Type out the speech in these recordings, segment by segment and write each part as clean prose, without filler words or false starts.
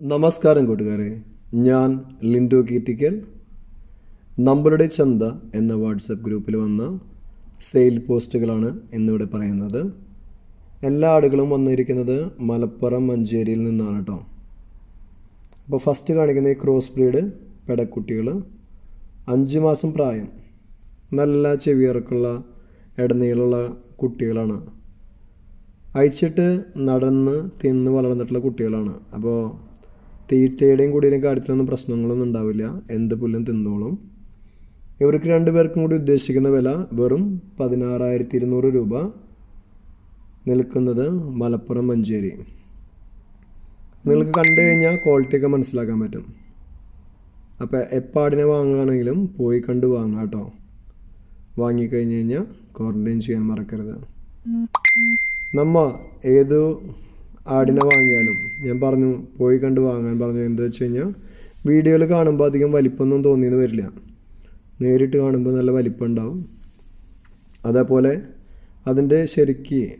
നമസ്കാരം കൂട്ടുകാരെ, ഞാൻ ലിൻഡോ കീറ്റിക്കൽ. നമ്മളുടെ ചന്ത എന്ന വാട്സപ്പ് ഗ്രൂപ്പിൽ വന്ന സെയിൽ പോസ്റ്റുകളാണ് ഇന്നിവിടെ പറയുന്നത്. എല്ലാ ആടുകളും വന്നിരിക്കുന്നത് മലപ്പുറം മഞ്ചേരിയിൽ നിന്നാണ് കേട്ടോ. അപ്പോൾ ഫസ്റ്റ് കാണിക്കുന്ന ഈ ക്രോസ് ബ്രീഡ് പെടക്കുട്ടികൾ 5 മാസം പ്രായം, നല്ല ചെവിയിറക്കുള്ള ഇടനീളമുള്ള കുട്ടികളാണ്. അയച്ചിട്ട് നടന്ന് തിന്ന് വളർന്നിട്ടുള്ള കുട്ടികളാണ്. അപ്പോൾ തീറ്റയുടെയും കൂടിയും കാര്യത്തിലൊന്നും പ്രശ്നങ്ങളൊന്നും ഉണ്ടാവില്ല, എന്ത് പുല്ലും തിന്നോളും. ഇവർക്ക് 2 പേർക്കും കൂടി ഉദ്ദേശിക്കുന്ന വില വെറും 16,200 രൂപ, നിൽക്കുന്നത് മലപ്പുറം മഞ്ചേരി. നിങ്ങൾക്ക് കണ്ടു കഴിഞ്ഞാൽ ക്വാളിറ്റിയൊക്കെ മനസ്സിലാക്കാൻ പറ്റും. അപ്പോൾ എപ്പാടിനെ വാങ്ങുകയാണെങ്കിലും പോയി കണ്ട് വാങ്ങാം കേട്ടോ. വാങ്ങിക്കഴിഞ്ഞ് കഴിഞ്ഞാൽ ക്വാറൻറ്റൈൻ ചെയ്യാൻ മറക്കരുത്. ഏത് ആടിനെ വാങ്ങിയാലും ഞാൻ പറഞ്ഞു പോയി കണ്ട് വാങ്ങാൻ പറഞ്ഞു. എന്താ വെച്ച് കഴിഞ്ഞാൽ വീഡിയോയിൽ കാണുമ്പോൾ അധികം വലിപ്പമൊന്നും തോന്നിയെന്ന് വരില്ല, നേരിട്ട് കാണുമ്പോൾ നല്ല വലിപ്പം ഉണ്ടാവും. അതേപോലെ അതിൻ്റെ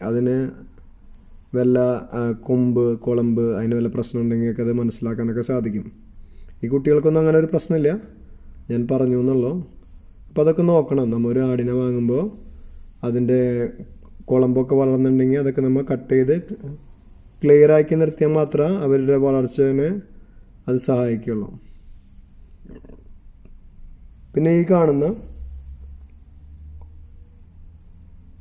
അതിന് വല്ല കൊമ്പ് കുളമ്പ് അതിന് വല്ല പ്രശ്നം ഉണ്ടെങ്കിലൊക്കെ അത് മനസ്സിലാക്കാനൊക്കെ സാധിക്കും. ഈ കുട്ടികൾക്കൊന്നും അങ്ങനെ ഒരു പ്രശ്നമില്ല, ഞാൻ പറഞ്ഞു എന്നുള്ളൂ. അപ്പോൾ അതൊക്കെ നോക്കണം. നമ്മൾ ഒരു ആടിനെ വാങ്ങുമ്പോൾ അതിൻ്റെ കുളമ്പൊക്കെ വളർന്നിട്ടുണ്ടെങ്കിൽ അതൊക്കെ നമ്മൾ കട്ട് ചെയ്ത് ക്ലിയറാക്കി നിർത്തിയാൽ മാത്രമേ അവരുടെ വളർച്ചയെ അത് സഹായിക്കുള്ളൂ. പിന്നെ ഈ കാണുന്ന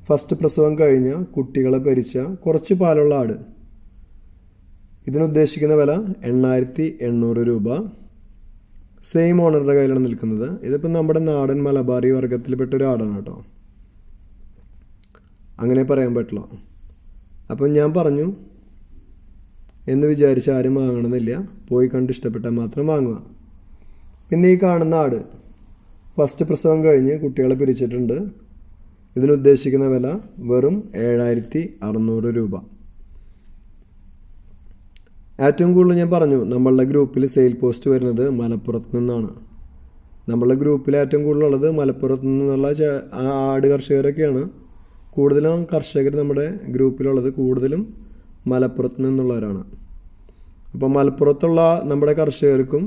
ഫസ്റ്റ് പ്രസവം കഴിഞ്ഞ കുട്ടികളെ പരിച്ച കുറച്ച് പാലുള്ള ആട്, ഇതിനുദ്ദേശിക്കുന്ന വില 8,800 രൂപ. സെയിം ഓണറുടെ കയ്യിലാണ് നിൽക്കുന്നത്. ഇതിപ്പോൾ നമ്മുടെ നാടൻ മലബാറി വർഗത്തിൽപ്പെട്ട ഒരു ആടാണ് കേട്ടോ, അങ്ങനെ പറയാൻ പറ്റില്ല. അപ്പം ഞാൻ പറഞ്ഞു എന്ന് വിചാരിച്ച് ആരും വാങ്ങണമെന്നില്ല, പോയി കണ്ട് ഇഷ്ടപ്പെട്ടാൽ മാത്രം വാങ്ങുക. പിന്നെ ഈ കാണുന്ന ആട് ഫസ്റ്റ് പ്രസവം കഴിഞ്ഞ് കുട്ടികളെ പിരിച്ചിട്ടുണ്ട്. ഇതിനുദ്ദേശിക്കുന്ന വില വെറും 7,600 രൂപ. ഏറ്റവും കൂടുതൽ ഞാൻ പറഞ്ഞു നമ്മളുടെ ഗ്രൂപ്പിൽ സെയിൽ പോസ്റ്റ് വരുന്നത് മലപ്പുറത്ത് നിന്നാണ്. നമ്മളുടെ ഗ്രൂപ്പിൽ ഏറ്റവും കൂടുതലുള്ളത് മലപ്പുറത്ത് നിന്നുള്ള ആട് കർഷകരൊക്കെയാണ്. കൂടുതലും കർഷകർ നമ്മുടെ ഗ്രൂപ്പിലുള്ളത് കൂടുതലും മലപ്പുറത്ത് നിന്നുള്ളവരാണ്. അപ്പോൾ മലപ്പുറത്തുള്ള നമ്മുടെ കർഷകർക്കും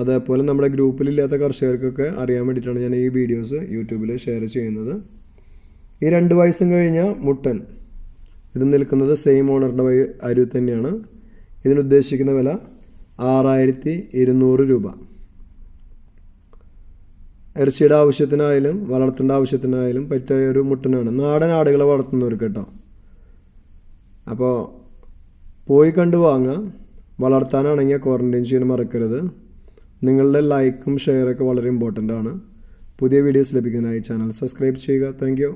അതേപോലെ നമ്മുടെ ഗ്രൂപ്പിലില്ലാത്ത കർഷകർക്കൊക്കെ അറിയാൻ വേണ്ടിയിട്ടാണ് ഞാൻ ഈ വീഡിയോസ് യൂട്യൂബിൽ ഷെയർ ചെയ്യുന്നത്. ഈ 2 വയസ്സും കഴിഞ്ഞ മുട്ടൻ ഇത് നിൽക്കുന്നത് സെയിം ഓണറിൻ്റെ അരിവ് തന്നെയാണ്. ഇതിനുദ്ദേശിക്കുന്ന വില 6,200 രൂപ. ഇറച്ചിയുടെ ആവശ്യത്തിനായാലും വളർത്തേണ്ട ആവശ്യത്തിനായാലും പറ്റിയ ഒരു മുട്ടനാണ്. നാടൻ ആടുകളെ വളർത്തുന്നവർക്ക് കേട്ടോ. അപ്പോൾ പോയി കണ്ട് വാങ്ങാം. വളർത്താനാണെങ്കിൽ ക്വാറൻറ്റൈൻ ചെയ്യാൻ മറക്കരുത്. നിങ്ങളുടെ ലൈക്കും ഷെയറൊക്കെ വളരെ ഇമ്പോർട്ടൻ്റ് ആണ്. പുതിയ വീഡിയോസ് ലഭിക്കാനായി ചാനൽ സബ്സ്ക്രൈബ് ചെയ്യുക. Thank you.